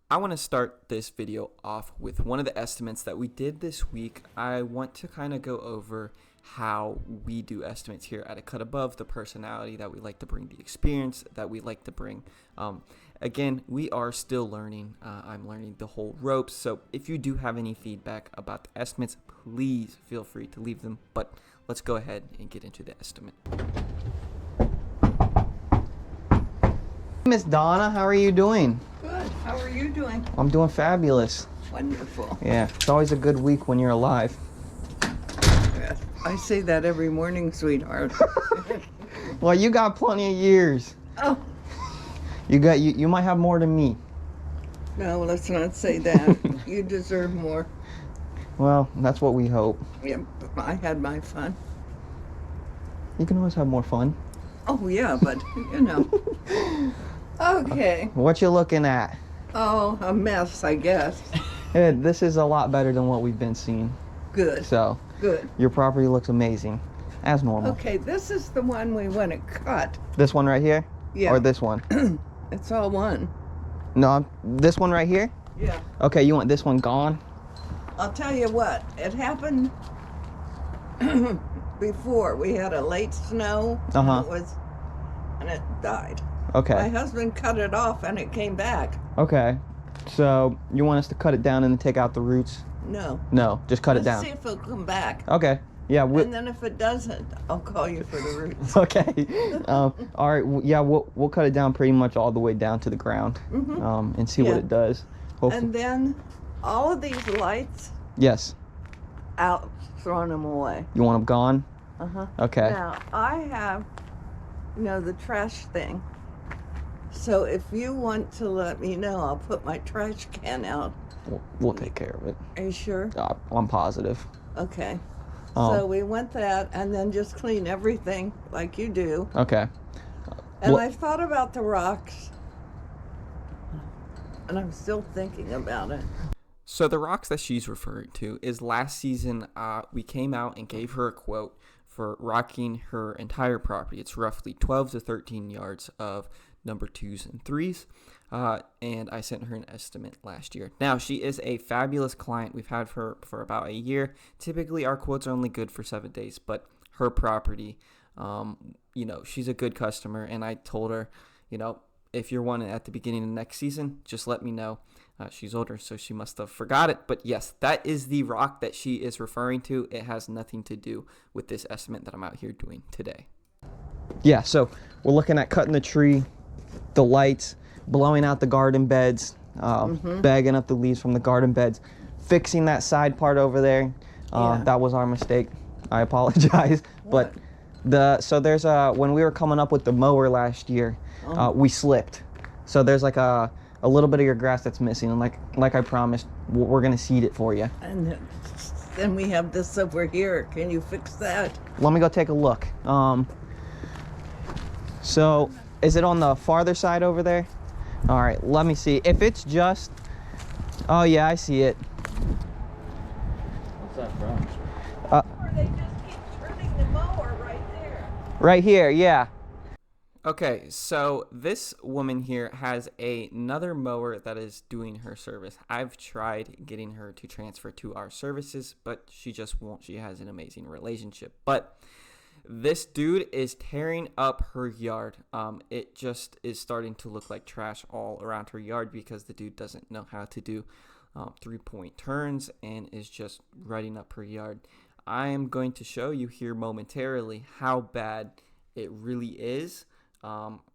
I want to start this video off with one of the estimates that we did this week. I want to kind of go over how we do estimates here at A Cut Above, the personality that we like to bring, the experience that we like to bring. Again, we are still learning. I'm learning the whole ropes. So if you do have any feedback about the estimates, please feel free to leave them. But let's go ahead and get into the estimate. Miss Donna, how are you doing? Good. How are you doing? I'm doing fabulous. Wonderful. Yeah, it's always a good week when you're alive. Yes. I say that every morning, sweetheart. Well, you got plenty of years. Oh, You might have more than me. no, let's not say that. You deserve more. Well, that's what we hope. Yeah, I had my fun. You can always have more fun. Oh, yeah, but, you know. Okay. What you looking at? Oh, a mess, I guess. Yeah, this is a lot better than what we've been seeing. Good. So, Good. your property looks amazing, as normal. Okay, this is the one we want to cut. This one right here? Yeah. Or this one? It's all one. No, this one right here? Yeah. Okay, you want this one gone? I'll tell you what, it happened before. We had a late snow. Uh-huh. And it died. Okay. My husband cut it off and it came back. Okay. So, you want us to cut it down and then take out the roots? No. No, just cut it Let's down. see if it'll come back. Okay. Yeah. And then if it doesn't, I'll call you for the roots. Okay. All right. Yeah. We'll cut it down pretty much all the way down to the ground. And see what Yeah. it does. Hopefully. And then all of these lights Yes. out, throwing them away. You want them gone? Uh-huh. Okay. Now, I have, the trash thing. So if you want to let me know, I'll put my trash can out. We'll take care of it. Are you sure? I'm positive. Okay. Oh. So we want that and then just clean everything like you do. Okay. And Well- I've thought about the rocks. And I'm still thinking about it. So the rocks that she's referring to is last season we came out and gave her a quote for rocking her entire property. It's roughly 12 to 13 yards of number 2s and 3s. And I sent her an estimate last year. Now, she is a fabulous client. We've had her for about a year. Typically, our quotes are only good for 7 days, but her property, she's a good customer. And I told her, if you're one at the beginning of next season, just let me know. She's older, so she must have forgot it. But yes, that is the rock that she is referring to. It has nothing to do with this estimate that I'm out here doing today. Yeah. So we're looking at cutting the tree, the lights, blowing out the garden beds, bagging up the leaves from the garden beds, fixing that side part over there. Yeah. That was our mistake. I apologize. What? But there's when we were coming up with the mower last year, we slipped. So there's like a little bit of your grass that's missing, and like I promised, we're gonna seed it for you. And then we have this over here. Can you fix that? Let me go take a look. So is it on the farther side over there? All right, let me see. If it's just, oh yeah, I see it. What's that from? Or they just keep turning the mower right there. Right here, yeah. Okay, so this woman here has another mower that is doing her service. I've tried getting her to transfer to our services, but she just won't. She has an amazing relationship. But this dude is tearing up her yard. It just is starting to look like trash all around her yard because the dude doesn't know how to do 3-point turns and is just rutting up her yard. I am going to show you here momentarily how bad it really is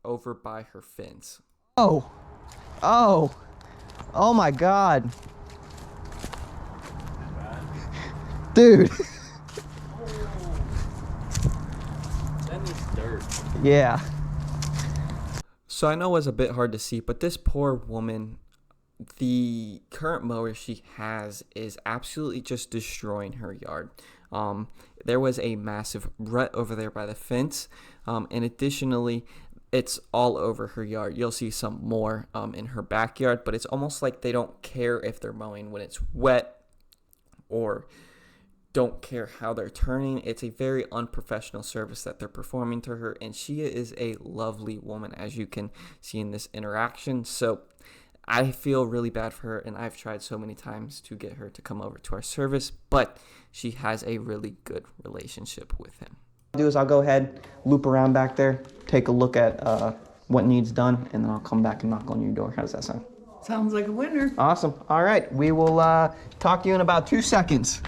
over by her fence. Oh my God. Dude. That needs dirt. Yeah. So I know it was a bit hard to see, but this poor woman, the current mower she has is absolutely just destroying her yard. There was a massive rut over there by the fence, and additionally, it's all over her yard. You'll see some more in her backyard, but it's almost like they don't care if they're mowing when it's wet or don't care how they're turning. It's a very unprofessional service that they're performing to her, and she is a lovely woman, as you can see in this interaction. So I feel really bad for her, and I've tried so many times to get her to come over to our service, but she has a really good relationship with him. What I'll do is I'll go ahead, loop around back there, take a look at what needs done, and then I'll come back and knock on your door. How does that sound? Sounds like a winner. Awesome. All right. We will talk to you in about 2 seconds.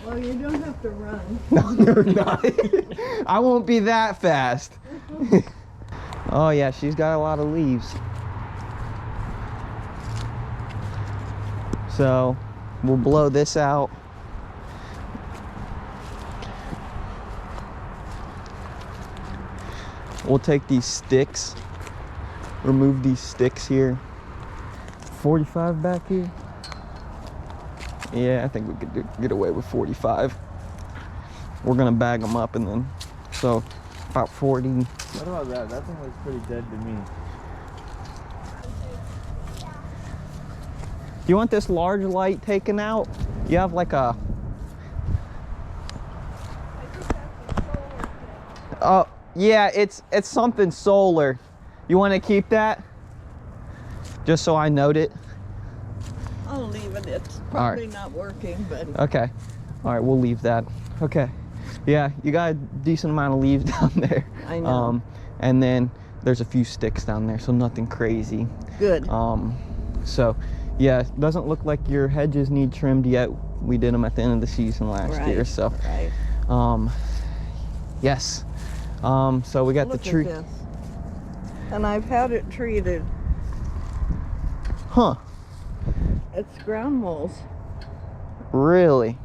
Well, you don't have to run. No, not. I won't be that fast. Oh, yeah. She's got a lot of leaves. So we'll blow this out. We'll take these sticks, remove these sticks here. 45 back here? Yeah, I think we could get away with 45. We're gonna bag them up and then, so about 40. What about that? That thing looks pretty dead to me. Do you want this large light taken out? You have like a... Oh, yeah, it's something solar. You want to keep that? Just so I note it. I'll leave it. It's probably not working, but Okay. All right, we'll leave that. Okay. Yeah, you got a decent amount of leaves down there. I know. And then there's a few sticks down there, so nothing crazy. good. So yeah, it doesn't look like your hedges need trimmed yet. We did them at the end of the season last year, so Right. yes. So we got Look the tree. at this. And I've had it treated. Huh? It's ground moles. Really?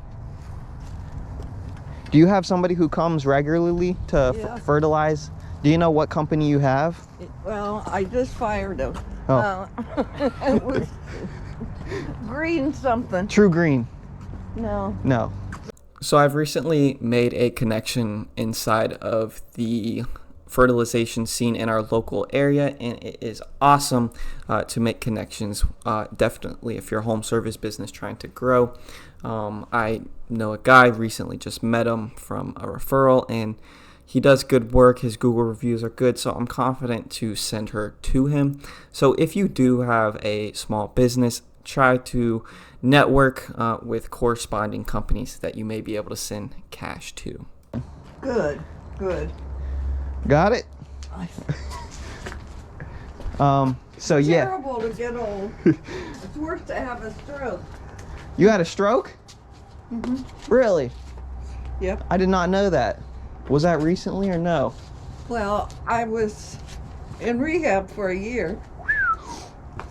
Do you have somebody who comes regularly to Yeah. fertilize? Do you know what company you have? Well, I just fired him. Oh. It was green something. True Green. No. No. So I've recently made a connection inside of the fertilization scene in our local area, and it is awesome to make connections. Definitely if you're a home service business trying to grow. I know a guy, recently just met him from a referral, and he does good work. His Google reviews are good, so I'm confident to send her to him. So if you do have a small business, try to network with corresponding companies that you may be able to send cash to. Good. Good. Got it? So yeah. Terrible to get old. It's worse to have a stroke. You had a stroke? Really? Yep. I did not know that. Was that recently or no? Well, I was in rehab for a year,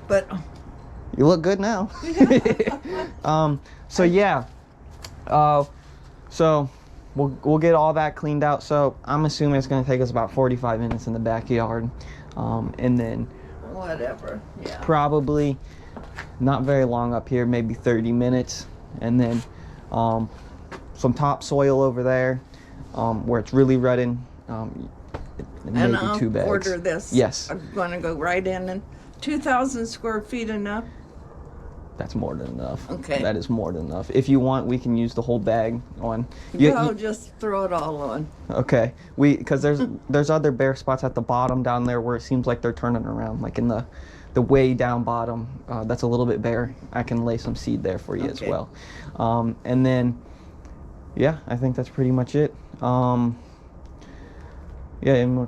but You look good now. So yeah. So we'll get all that cleaned out. So I'm assuming it's gonna take us about 45 minutes in the backyard. And then whatever. Yeah. probably not very long up here, maybe 30 minutes. And then some topsoil over there where it's really rutting. And Maybe I'll 2 bags. order this. Yes. I'm going to go right in and 2,000 square feet enough. That's more than enough. Okay. That is more than enough. If you want, we can use the whole bag on. No, just throw it all on. Okay. Because there's other bare spots at the bottom down there where it seems like they're turning around, like in the way down bottom. That's a little bit bare. I can lay some seed there for you as Okay. well. And then, yeah, I think that's pretty much it. Yeah, and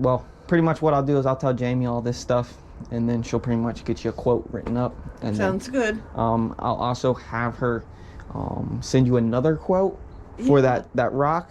well, pretty much what I'll do is I'll tell Jamie all this stuff, and then she'll pretty much get you a quote written up. And Sounds good. I'll also have her send you another quote for Yeah. that rock,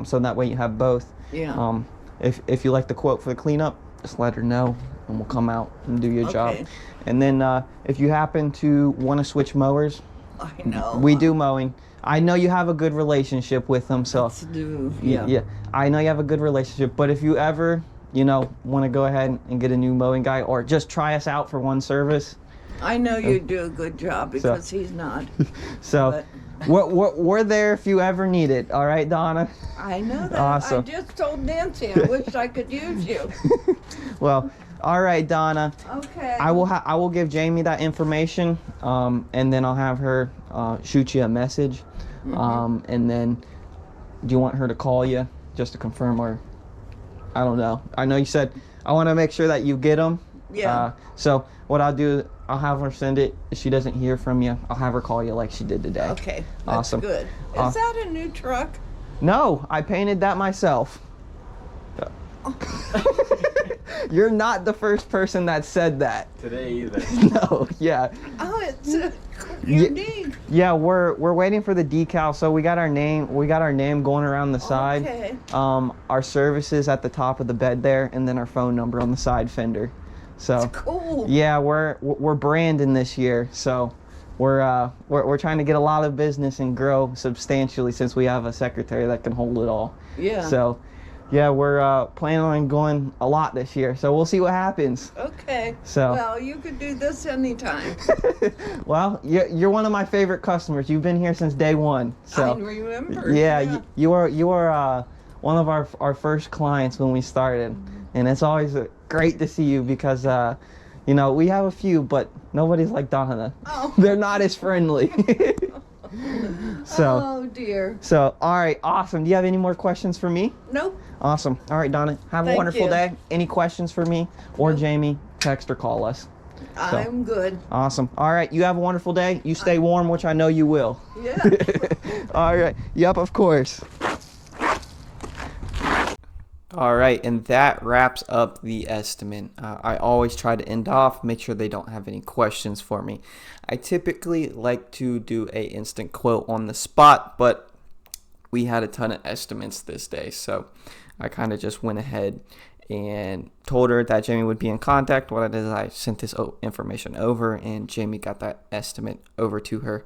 so that way you have both. Yeah. If you like the quote for the cleanup, just let her know, and we'll come out and do your job. Okay. And then if you happen to want to switch mowers, I know. we do mowing. I know you have a good relationship with them, so Let's do. yeah. I know you have a good relationship, but if you ever, want to go ahead and get a new mowing guy, or just try us out for one service. I know you do a good job because he's not. So we're there if you ever need it. All right, Donna? I know that. Awesome. I just told Nancy I wish I could use you. Well, all right, Donna. Okay. I will give Jamie that information, and then I'll have her shoot you a message. And then, do you want her to call you just to confirm, or I don't know? I know you said I want to make sure that you get them. Yeah. So what I'll do, I'll have her send it. If she doesn't hear from you, I'll have her call you like she did today. Okay, that's Awesome. good. Is that a new truck? No, I painted that myself. You're not the first person that said that. Today either. No, yeah. Oh, it's Ye- unique. Yeah, we're waiting for the decal. So we got our name going around the side. Okay. Our services at the top of the bed there, and then our phone number on the side fender. So Cool. yeah, we're branding this year. So we're trying to get a lot of business and grow substantially since we have a secretary that can hold it all. Yeah. So yeah, we're planning on going a lot this year. So we'll see what happens. Okay. So- Well, you could do this anytime. Well, you're one of my favorite customers. You've been here since day one. So I remember. yeah, you are one of our first clients when we started, and it's always great to see you because you know, we have a few, but nobody's like Donna. Oh. They're not as friendly. So Oh dear. all right, awesome. Do you have any more questions for me? Nope. Awesome. All right, Donna, have a Thank wonderful you. day. Any questions for me or Nope. Jamie? Text or call us. I'm good. Awesome. All right, you have a wonderful day. You stay warm, which I know you will. Yeah. All right. Yep, of course. All right, and that wraps up the estimate. I always try to end off, make sure they don't have any questions for me. I typically like to do a instant quote on the spot, but we had a ton of estimates this day, so I kind of just went ahead and told her that Jamie would be in contact. What I did is I sent this information over, and Jamie got that estimate over to her.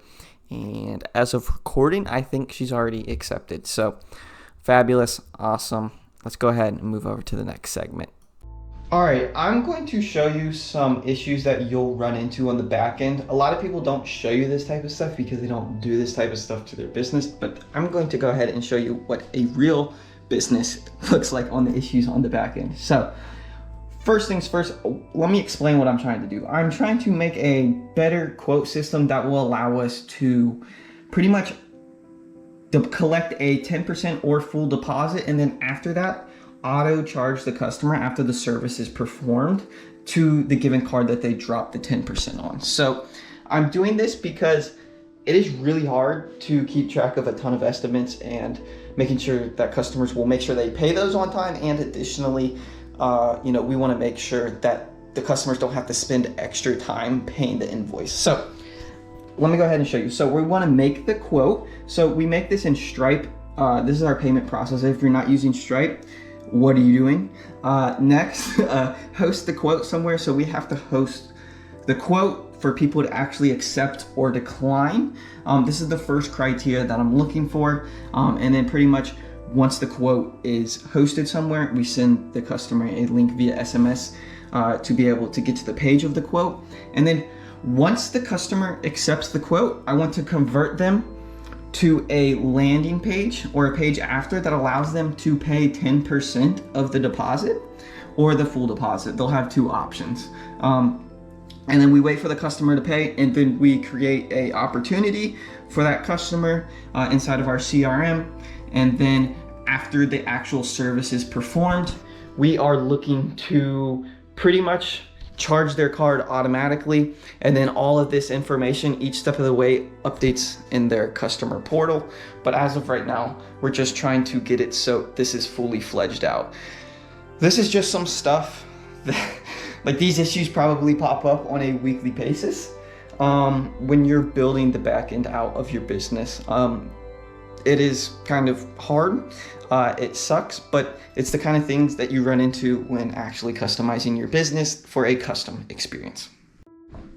And as of recording, I think she's already accepted. So fabulous, awesome. Let's go ahead and move over to the next segment. All right, I'm going to show you some issues that you'll run into on the back end. A lot of people don't show you this type of stuff because they don't do this type of stuff to their business, but I'm going to go ahead and show you what a real business looks like on the issues on the back end. So first things first, let me explain what I'm trying to do. I'm trying to make a better quote system that will allow us to pretty much collect a 10% or full deposit, and then after that, auto charge the customer after the service is performed to the given card that they dropped the 10% on. So I'm doing this because it is really hard to keep track of a ton of estimates and making sure that customers will make sure they pay those on time. And additionally, you know, we want to make sure that the customers don't have to spend extra time paying the invoice. So let me go ahead and show you. So we want to make the quote. So we make this in Stripe. This is our payment process. If you're not using Stripe, what are you doing? Next, host the quote somewhere. So we have to host the quote for people to actually accept or decline. This is the first criteria that I'm looking for. And then pretty much once the quote is hosted somewhere, we send the customer a link via SMS to be able to get to the page of the quote. And then once the customer accepts the quote, I want to convert them to a landing page or a page after that allows them to pay 10% of the deposit or the full deposit. They'll have two options. And then we wait for the customer to pay, and then we create a opportunity for that customer inside of our CRM. And then after the actual service is performed, we are looking to pretty much charge their card automatically, and then all of this information each step of the way updates in their customer portal. But as of right now, we're just trying to get it so this is fully fledged out. This is just some stuff that, like, these issues probably pop up on a weekly basis when you're building the back end out of your business. It is kind of hard. It sucks, but it's the kind of things that you run into when actually customizing your business for a custom experience.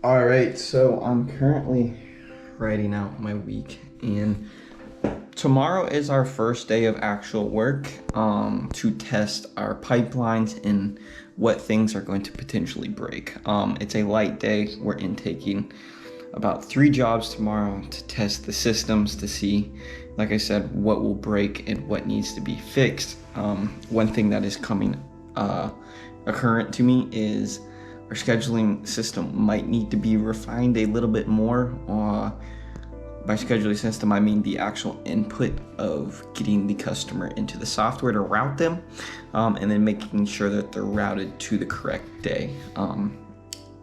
All right, so I'm currently writing out my week, and tomorrow is our first day of actual work to test our pipelines and what things are going to potentially break. It's a light day. We're intaking about 3 jobs tomorrow to test the systems to see, like I said, what will break and what needs to be fixed. One thing that is coming occurrent to me is our scheduling system might need to be refined a little bit more. By scheduling system, I mean the actual input of getting the customer into the software to route them, and then making sure that they're routed to the correct day.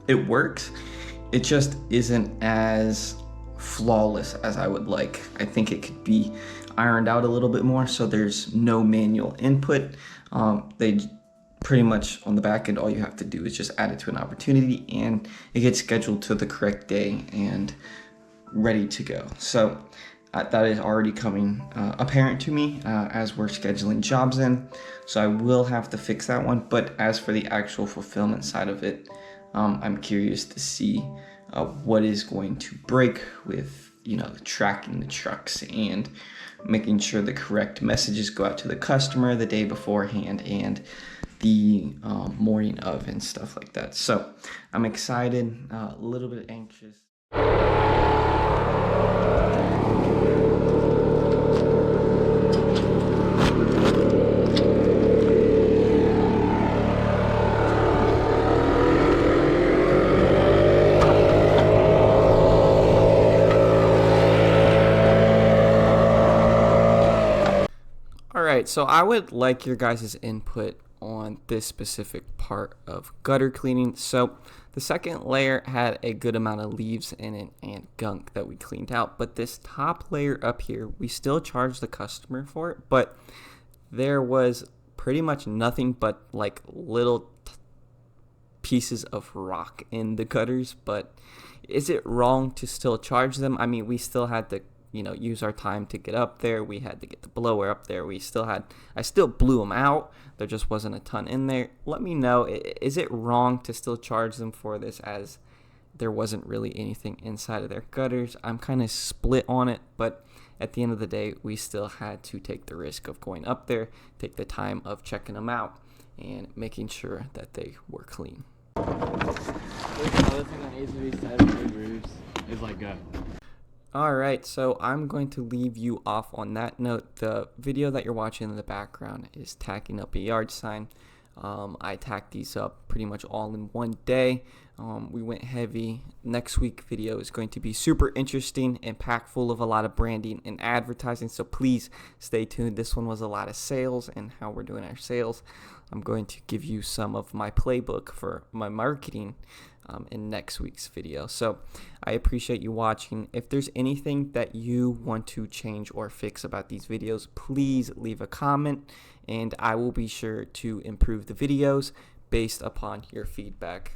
it works. It just isn't as flawless as I would like. I think it could be ironed out a little bit more, so there's no manual input. They pretty much on the back end, all you have to do is just add it to an opportunity, and it gets scheduled to the correct day and ready to go. So that is already coming apparent to me as we're scheduling jobs in. So I will have to fix that one. But as for the actual fulfillment side of it, I'm curious to see what is going to break with, tracking the trucks and making sure the correct messages go out to the customer the day beforehand and the morning of and stuff like that. So I'm excited, a little bit anxious. Alright, so I would like your guys' input on this specific part of gutter cleaning. So the second layer had a good amount of leaves in it and gunk that we cleaned out, but this top layer up here, we still charged the customer for it, but there was pretty much nothing but like little pieces of rock in the gutters. But is it wrong to still charge them? I mean, we still had to use our time to get up there. We had to get the blower up there. I still blew them out. There just wasn't a ton in there. Let me know, is it wrong to still charge them for this, as there wasn't really anything inside of their gutters? I'm kind of split on it, but at the end of the day, we still had to take the risk of going up there, take the time of checking them out and making sure that they were clean. Another thing that needs to be said with roofs is like Alright, so I'm going to leave you off on that note. The video that you're watching in the background is tacking up a yard sign. I tacked these up pretty much all in one day. We went heavy. Next week video is going to be super interesting and packed full of a lot of branding and advertising, so please stay tuned. This one was a lot of sales and how we're doing our sales. I'm going to give you some of my playbook for my marketing in next week's video. So I appreciate you watching. If there's anything that you want to change or fix about these videos, please leave a comment and I will be sure to improve the videos based upon your feedback.